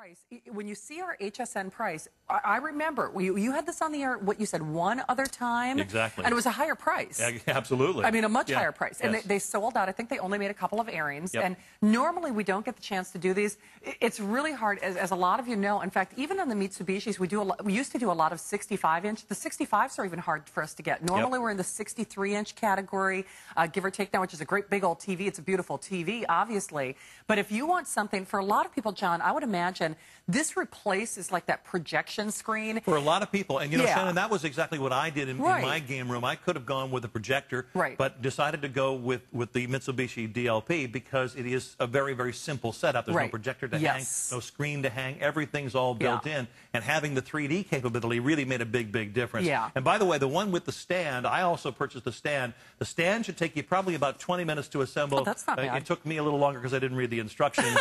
price, when you see our HSN price, I remember you had this on the air, what you said, one other time. Exactly. And it was a higher price. Yeah, absolutely. I mean, a much higher price. And yes. they sold out. I think they only made a couple of airings. Yep. And normally we don't get the chance to do these. It's really hard, as a lot of you know. In fact, even on the Mitsubishis, we used to do a lot of 65-inch. The 65s are even hard for us to get. Normally we're in the 63-inch category, give or take now, which is a great big old TV. It's a beautiful TV, obviously. But if you want something, for a lot of people, John, I would imagine this replaces like that projection screen. For a lot of people. And, you know, Shannon, that was exactly what I did in my game room. I could have gone with a projector, but decided to go with the Mitsubishi DLP because it is a very, very simple setup. There's no projector to hang, no screen to hang. Everything's all built in. And having the 3D capability really made a big, big difference. And by the way, the one with the stand, I also purchased the stand. The stand should take you probably about 20 minutes to assemble. Oh, that's not bad. It took me a little longer because I didn't read the instructions.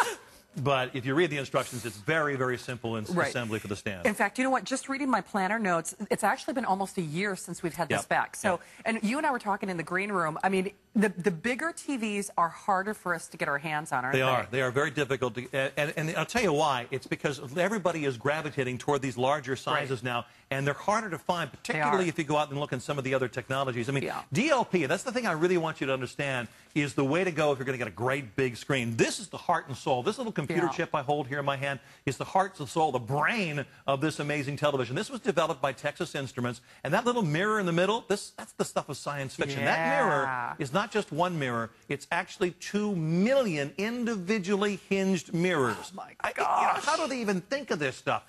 But if you read the instructions, it's very, very simple in assembly for the stand. In fact, you know what? Just reading my planner notes, it's actually been almost a year since we've had this back. So, and you and I were talking in the green room. I mean, the bigger TVs are harder for us to get our hands on, aren't they? They are. They are very difficult to, and I'll tell you why. It's because everybody is gravitating toward these larger sizes now, and they're harder to find, particularly if you go out and look at some of the other technologies. I mean, DLP, that's the thing I really want you to understand, is the way to go if you're going to get a great big screen. This is the heart and soul. This little computer chip I hold here in my hand is the heart and soul, the brain of this amazing television. This was developed by Texas Instruments, and that little mirror in the middle, that's the stuff of science fiction. That mirror is not just one mirror, it's actually 2 million individually hinged mirrors. Oh my gosh. You know, how do they even think of this stuff?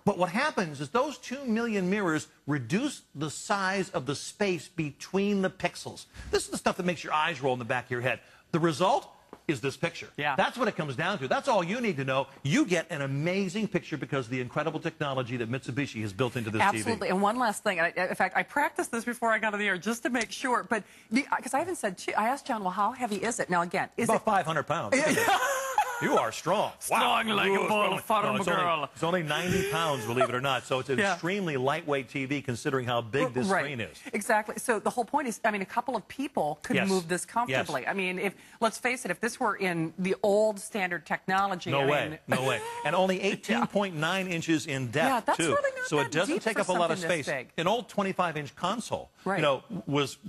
But what happens is those 2 million mirrors reduce the size of the space between the pixels. This is the stuff that makes your eyes roll in the back of your head. The result is this picture. That's what it comes down to. That's all you need to know. You get an amazing picture because of the incredible technology that Mitsubishi has built into this TV. Absolutely. And one last thing. In fact, I practiced this before I got on the air just to make sure. But because I haven't said, I asked John, well, how heavy is it? Now, again, is about 500 pounds. You are strong. Strong like a bull, farm girl. It's only 90 pounds, believe it or not. So it's an extremely lightweight TV considering how big this screen is. Exactly. So the whole point is, I mean, a couple of people could move this comfortably. I mean, let's face it, if this were in the old standard technology. No way. And only 18.9 inches in depth, too. Really not so it doesn't take up a lot of space. An old 25-inch console, you know, was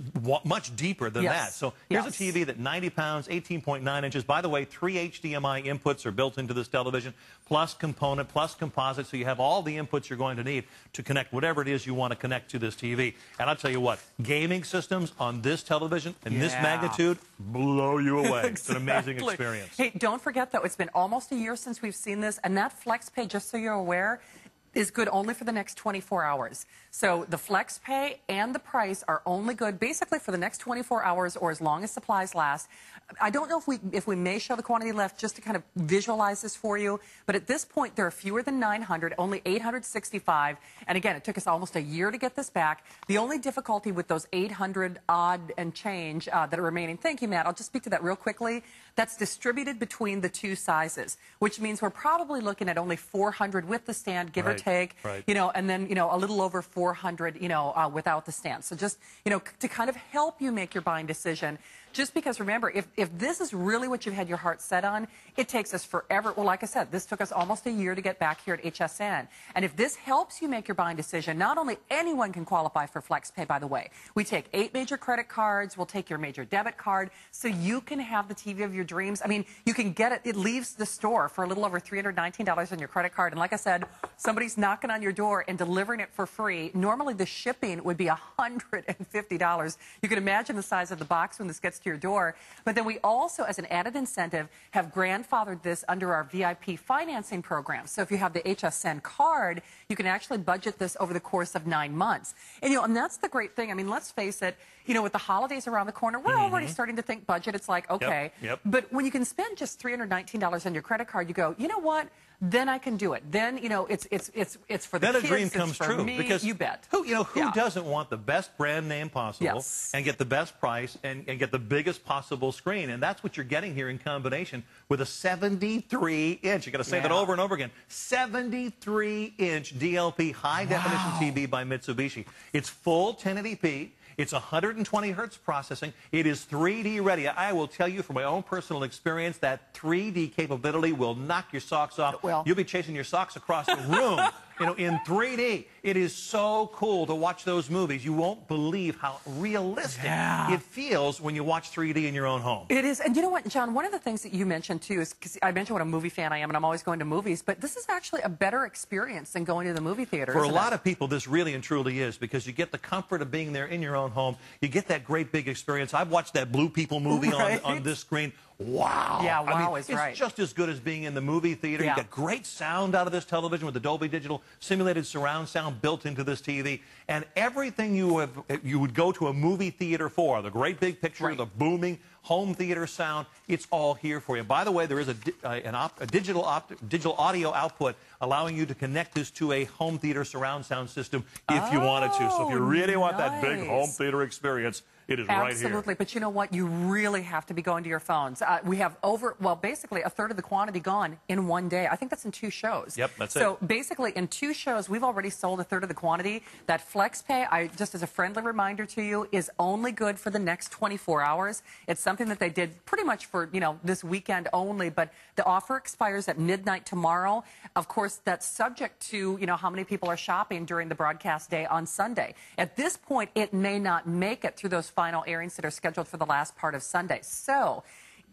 much deeper than that. So here's a TV that 90 pounds, 18.9 inches. By the way, 3 HDMI inputs are built into this television, plus component, plus composite, so you have all the inputs you're going to need to connect whatever it is you want to connect to this TV. And I'll tell you what, gaming systems on this television in this magnitude blow you away. It's an amazing experience. Hey, don't forget, though, it's been almost a year since we've seen this, and that FlexPay, just so you're aware, is good only for the next 24 hours. So the FlexPay and the price are only good basically for the next 24 hours or as long as supplies last. I don't know if we may show the quantity left just to kind of visualize this for you, but at this point there are fewer than 900, only 865, and again, it took us almost a year to get this back. The only difficulty with those 800 odd and change that are remaining, thank you, Matt, I'll just speak to that real quickly, that's distributed between the two sizes, which means we're probably looking at only 400 with the stand, give or take, you know, and then, you know, a little over 400, you know, without the stand. So just, you know, to kind of help you make your buying decision, just because remember, if this is really what you've had your heart set on, it takes us forever. Well, like I said, this took us almost a year to get back here at HSN. And if this helps you make your buying decision, not only anyone can qualify for FlexPay, by the way. We take 8 major credit cards, we'll take your major debit card, so you can have the TV of your dreams. I mean, you can get it, it leaves the store for a little over $319 on your credit card. And like I said, somebody's knocking on your door and delivering it for free. Normally the shipping would be $150. You can imagine the size of the box when this gets to your door. But then we also, as an added incentive, have grandfathered this under our VIP financing program. So if you have the HSN card, you can actually budget this over the course of 9 months. And, you know, and that's the great thing. I mean, let's face it, you know, with the holidays around the corner, we're already starting to think budget. It's like, okay. But when you can spend just $319 on your credit card, you go, you know what? Then I can do it. Then, you know, it's for the kids. Then a dream it's comes for true. Me. Because you bet. Who doesn't want the best brand name possible and get the best price and get the biggest possible screen? And that's what you're getting here in combination with a 73-inch. You got to say that over and over again. 73-inch DLP high definition TV by Mitsubishi. It's full 1080p. It's 120 hertz processing. It is 3D ready. I will tell you from my own personal experience that 3D capability will knock your socks off. You'll be chasing your socks across the room. In 3D. It is so cool to watch those movies. You won't believe how realistic it feels when you watch 3D in your own home. It is. And you know what, John, one of the things that you mentioned, too, is because I mentioned what a movie fan I am, and I'm always going to movies, but this is actually a better experience than going to the movie theater. For a lot of people, this really and truly is, because you get the comfort of being there in your own home. You get that great big experience. I've watched that Blue People movie on this screen. Wow. Yeah, wow is right. It's just as good as being in the movie theater. You get great sound out of this television with the Dolby Digital simulated surround sound built into this TV. And everything you would go to a movie theater for, the great big picture, the booming home theater sound, it's all here for you. By the way, there is a digital audio output allowing you to connect this to a home theater surround sound system if you wanted to. So if you really want that big home theater experience, it is right here. Absolutely. But you know what? You really have to be going to your phones. We have basically a third of the quantity gone in one day. I think that's in 2 shows. Yep, that's it. So basically in 2 shows, we've already sold a third of the quantity. That FlexPay, just as a friendly reminder to you, is only good for the next 24 hours. It's something that they did pretty much for, this weekend only, but the offer expires at midnight tomorrow. Of course, that's subject to, how many people are shopping during the broadcast day on Sunday. At this point, it may not make it through those final airings that are scheduled for the last part of Sunday. So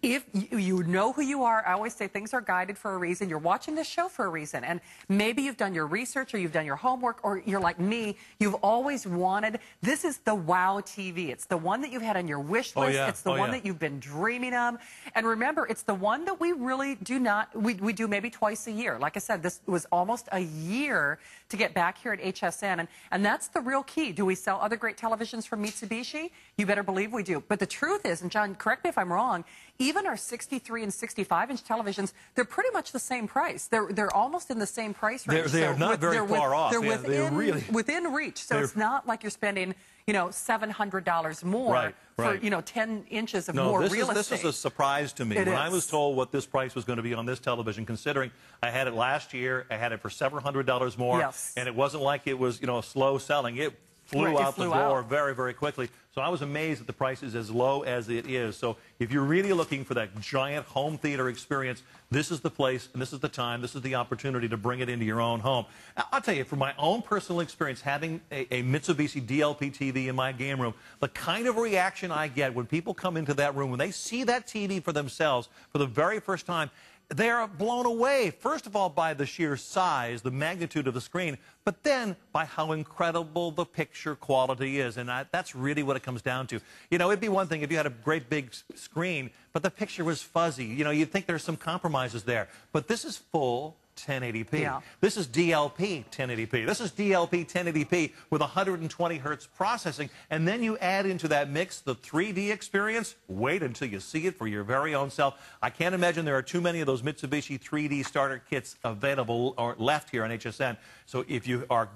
if you know who you are, I always say things are guided for a reason. You're watching this show for a reason. And maybe you've done your research or you've done your homework or you're like me. You've always wanted, this is the wow TV. It's the one that you've had on your wish list. It's the one that you've been dreaming of. And remember, it's the one that we really do not, we do maybe twice a year. Like I said, this was almost a year to get back here at HSN. And that's the real key. Do we sell other great televisions from Mitsubishi? You better believe we do. But the truth is, and John, correct me if I'm wrong, even our 63 and 65-inch televisions, they're pretty much the same price. They're almost in the same price range. They're not very far off. They're within reach. So it's not like you're spending, $700 more for, 10 inches of more real estate. This is a surprise to me. When I was told what this price was going to be on this television, considering I had it last year, I had it for several $100s more, and it wasn't like it was, slow selling. It flew out the door very, very quickly. So I was amazed that the price is as low as it is. So if you're really looking for that giant home theater experience, this is the place, and this is the time, this is the opportunity to bring it into your own home. I'll tell you, from my own personal experience, having a Mitsubishi DLP TV in my game room, the kind of reaction I get when people come into that room, when they see that TV for themselves for the very first time, they are blown away, first of all, by the sheer size, the magnitude of the screen, but then by how incredible the picture quality is. And that's really what it comes down to. It'd be one thing if you had a great big screen, but the picture was fuzzy. You'd think there's some compromises there. But this is full 1080p. This is DLP 1080p. This is DLP 1080p with 120 hertz processing. And then you add into that mix the 3D experience. Wait until you see it for your very own self. I can't imagine there are too many of those Mitsubishi 3D starter kits available or left here on HSN. So if you are,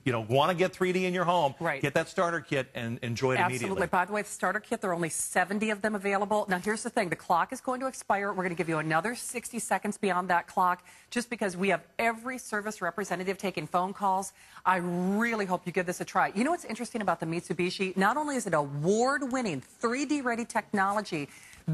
want to get 3D in your home, get that starter kit and enjoy it immediately. Absolutely. By the way, the starter kit, there are only 70 of them available. Now, here's the thing. The clock is going to expire. We're going to give you another 60 seconds beyond that clock, just because we have every service representative taking phone calls. I really hope you give this a try. You know what's interesting about the Mitsubishi? Not only is it award-winning 3D-ready technology,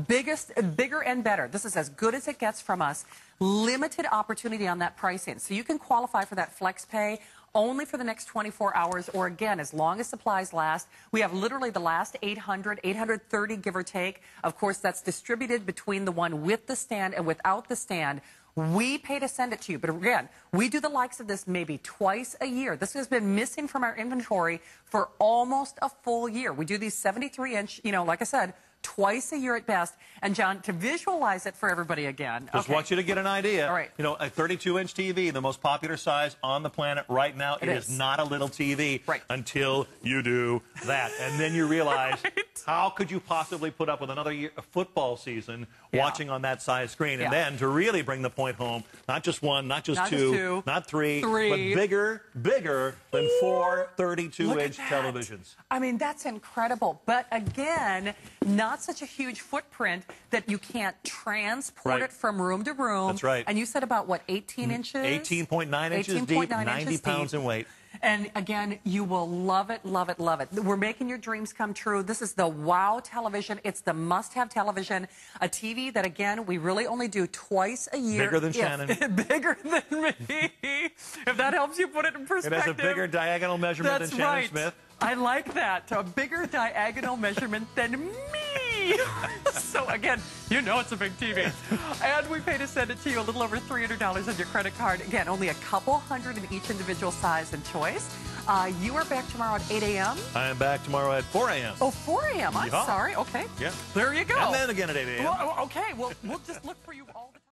bigger and better. This is as good as it gets from us. Limited opportunity on that pricing. So you can qualify for that flex pay only for the next 24 hours, or again, as long as supplies last. We have literally the last 830, give or take. Of course, that's distributed between the one with the stand and without the stand. We pay to send it to you. But again, we do the likes of this maybe twice a year. This has been missing from our inventory for almost a full year. We do these 73-inch, like I said, twice a year at best. And, John, to visualize it for everybody again. Just want you to get an idea. All right. A 32-inch TV, the most popular size on the planet right now, it is not a little TV until you do that. And then you realize, how could you possibly put up with another year, a football season watching on that size screen? And then to really bring the point home, not just one, not just two, not three, but bigger than 4 32-inch televisions. I mean, that's incredible. But again, not such a huge footprint that you can't transport it from room to room. That's right. And you said about, what, 18 inches? 18.9 inches deep, 90 pounds in weight. And again, you will love it, love it, love it. We're making your dreams come true. This is the wow television. It's the must-have television. A TV that, again, we really only do twice a year. Bigger than Shannon. Bigger than me. If that helps you put it in perspective. It has a bigger diagonal measurement than Shannon Smith. I like that. A bigger diagonal measurement than me. So, again, you know it's a big TV. And we pay to send it to you a little over $300 on your credit card. Again, only a couple hundred in each individual size and choice. You are back tomorrow at 8 a.m. I am back tomorrow at 4 a.m. Oh, 4 a.m. I'm sorry. Okay. Yeah. There you go. And then again at 8 a.m. Well, okay. Well, we'll just look for you all the time.